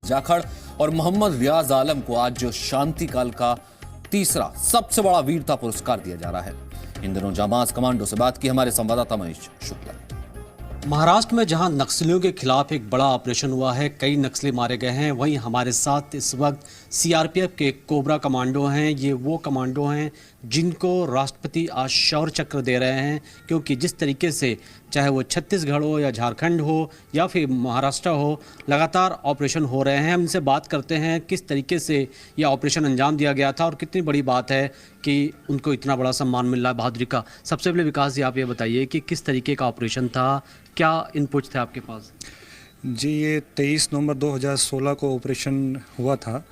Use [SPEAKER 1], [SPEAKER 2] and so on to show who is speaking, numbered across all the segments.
[SPEAKER 1] जाखड़ और मोहम्मद रियाज आलम को आज जो शांति काल का तीसरा सबसे बड़ा वीरता पुरस्कार दिया जा रहा है। इन दिनों जाबाज कमांडो से बात की हमारे संवाददाता महेश शुक्ला ने।
[SPEAKER 2] महाराष्ट्र में जहां नक्सलियों के खिलाफ एक बड़ा ऑपरेशन हुआ है, कई नक्सली मारे गए हैं, वहीं हमारे साथ इस वक्त सीआरपीएफ के कोबरा कमांडो हैं। ये वो कमांडो हैं जिनको राष्ट्रपति आज शौर्य चक्र दे रहे हैं, क्योंकि जिस तरीके से चाहे वो छत्तीसगढ़ हो या झारखंड हो या फिर महाराष्ट्र हो, लगातार ऑपरेशन हो रहे हैं। हम इनसे बात करते हैं किस तरीके से यह ऑपरेशन अंजाम दिया गया था और कितनी बड़ी बात है कि उनको इतना बड़ा सम्मान मिल रहा है बहादुरी का। सबसे पहले विकास जी, आप ये बताइए कि किस तरीके का ऑपरेशन था, क्या इनपुट्स थे आपके पास?
[SPEAKER 3] जी, ये 23 नवंबर 2016 को ऑपरेशन हुआ था।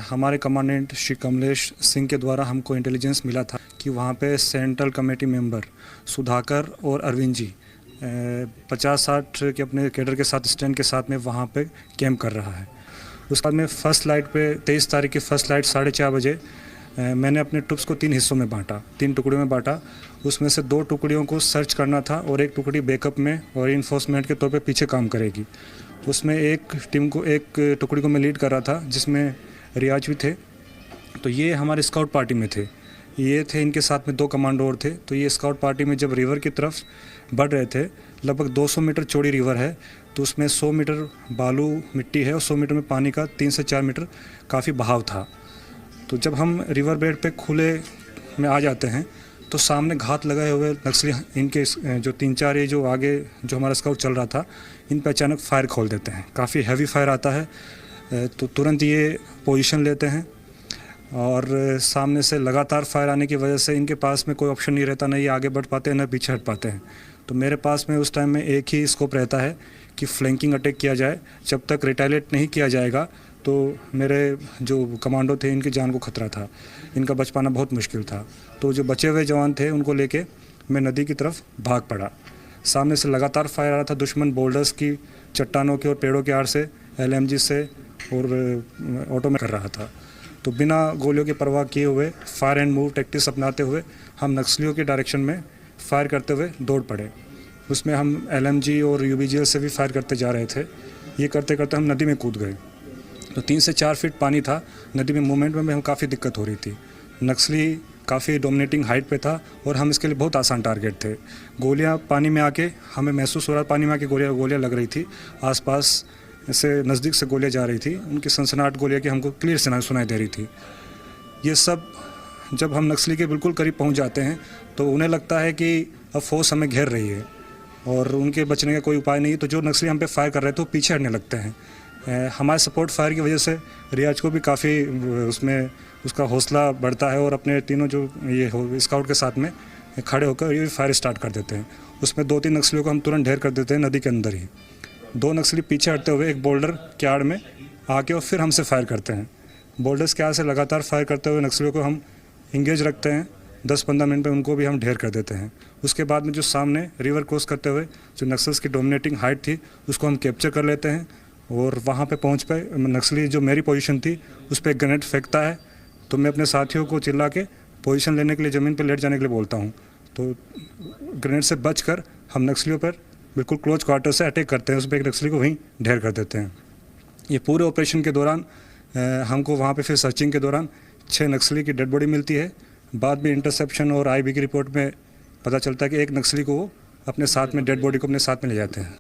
[SPEAKER 3] हमारे कमांडेंट श्री कमलेश सिंह के द्वारा हमको इंटेलिजेंस मिला था कि वहाँ पे सेंट्रल कमेटी मेंबर सुधाकर और अरविंद जी 50-60 के अपने कैडर के साथ स्टैंड के साथ में वहाँ पे कैंप कर रहा है। उसके बाद में फर्स्ट लाइट पे 23 तारीख की फर्स्ट लाइट 4:30 बजे मैंने अपने ट्रुप्स को 3 हिस्सों में बांटा, 3 टुकड़ियों में बांटा। उसमें से 2 टुकड़ियों को सर्च करना था और 1 टुकड़ी बैकअप में और इन्फोर्समेंट के तौर पे पीछे काम करेगी। उसमें एक टुकड़ी को मैं लीड कर रहा था जिसमें रियाज भी थे। तो ये हमारे स्काउट पार्टी में थे, ये थे, इनके साथ में 2 कमांडो और थे। तो ये स्काउट पार्टी में जब रिवर की तरफ बढ़ रहे थे, लगभग 200 मीटर चौड़ी रिवर है, तो उसमें 100 मीटर बालू मिट्टी है और 100 मीटर में पानी का 3 से 4 मीटर काफ़ी बहाव था। तो जब हम रिवर बेड पे खुले में आ जाते हैं तो सामने घात लगाए हुए नक्सली इनके जो 3-4 ये जो आगे जो हमारा स्काउट चल रहा था, इन पे अचानक फायर खोल देते हैं। काफ़ी हैवी फायर आता है, तो तुरंत ये पोजीशन लेते हैं और सामने से लगातार फायर आने की वजह से इनके पास में कोई ऑप्शन नहीं रहता, ना ये आगे बढ़ पाते हैं ना पीछे हट पाते हैं। तो मेरे पास में उस टाइम में एक ही स्कोप रहता है कि फ्लैंकिंग अटैक किया जाए। जब तक रिटेलिएट नहीं किया जाएगा तो मेरे जो कमांडो थे इनकी जान को खतरा था, इनका बच पाना बहुत मुश्किल था। तो जो बचे हुए जवान थे उनको लेके मैं नदी की तरफ भाग पड़ा। सामने से लगातार फायर आ रहा था, दुश्मन बोल्डर्स की, चट्टानों के और पेड़ों के आड़ से, LMG से और ऑटो में कर रहा था। तो बिना गोलियों की परवाह किए हुए फायर एंड मूव टैक्टिक्स अपनाते हुए हम नक्सलियों के डायरेक्शन में फायर करते हुए दौड़ पड़े। उसमें हम LMG और UBGL से भी फायर करते जा रहे थे। ये करते करते हम नदी में कूद गए। तो 3 से 4 फीट पानी था, नदी में मूवमेंट में हम काफ़ी दिक्कत हो रही थी। नक्सली काफ़ी डोमिनेटिंग हाइट पे था और हम इसके लिए बहुत आसान टारगेट थे। गोलियां पानी में आके हमें महसूस हो रहा, पानी में आके गोलियां लग रही थी, आसपास से नज़दीक से गोलियां जा रही थी, उनकी सनसनाहट गोलियां की हमको क्लियर सुनाई दे रही थी। ये सब जब हम नक्सली के बिल्कुल करीब पहुँच जाते हैं तो उन्हें लगता है कि अब फोर्स हमें घेर रही है और उनके बचने का कोई उपाय नहीं। तो जो नक्सली हम पे फायर कर रहे थे वो पीछे हटने लगते हैं। हमारे सपोर्ट फायर की वजह से रियाज को भी काफ़ी उसमें उसका हौसला बढ़ता है और अपने तीनों जो ये स्काउट के साथ में खड़े होकर ये फायर स्टार्ट कर देते हैं। उसमें 2-3 नक्सलियों को हम तुरंत ढेर कर देते हैं नदी के अंदर ही। 2 नक्सली पीछे हटते हुए एक बोल्डर के आड़ में आके और फिर हमसे फायर करते हैं। बोल्डर्स के आड़ से लगातार फायर करते हुए नक्सलियों को हम इंगेज रखते हैं। 10-15 मिनट में उनको भी हम ढेर कर देते हैं। उसके बाद में जो सामने रिवर क्रॉस करते हुए जो नक्सल्स की डोमिनेटिंग हाइट थी उसको हम कैप्चर कर लेते हैं और वहाँ पे पहुँच पे नक्सली जो मेरी पोजीशन थी उस पर एक ग्रेनेड फेंकता है। तो मैं अपने साथियों को चिल्ला के पोजीशन लेने के लिए ज़मीन पर लेट जाने के लिए बोलता हूँ। तो ग्रेनेड से बचकर हम नक्सलियों पर बिल्कुल क्लोज क्वार्टर से अटैक करते हैं, उस पर एक नक्सली को वहीं ढेर कर देते हैं। ये पूरे ऑपरेशन के दौरान हमको वहाँ पे फिर सर्चिंग के दौरान 6 नक्सली की डेड बॉडी मिलती है। बाद में इंटरसेप्शन और IB की रिपोर्ट में पता चलता है कि एक नक्सली को वो अपने साथ में डेड बॉडी को अपने साथ में ले जाते हैं।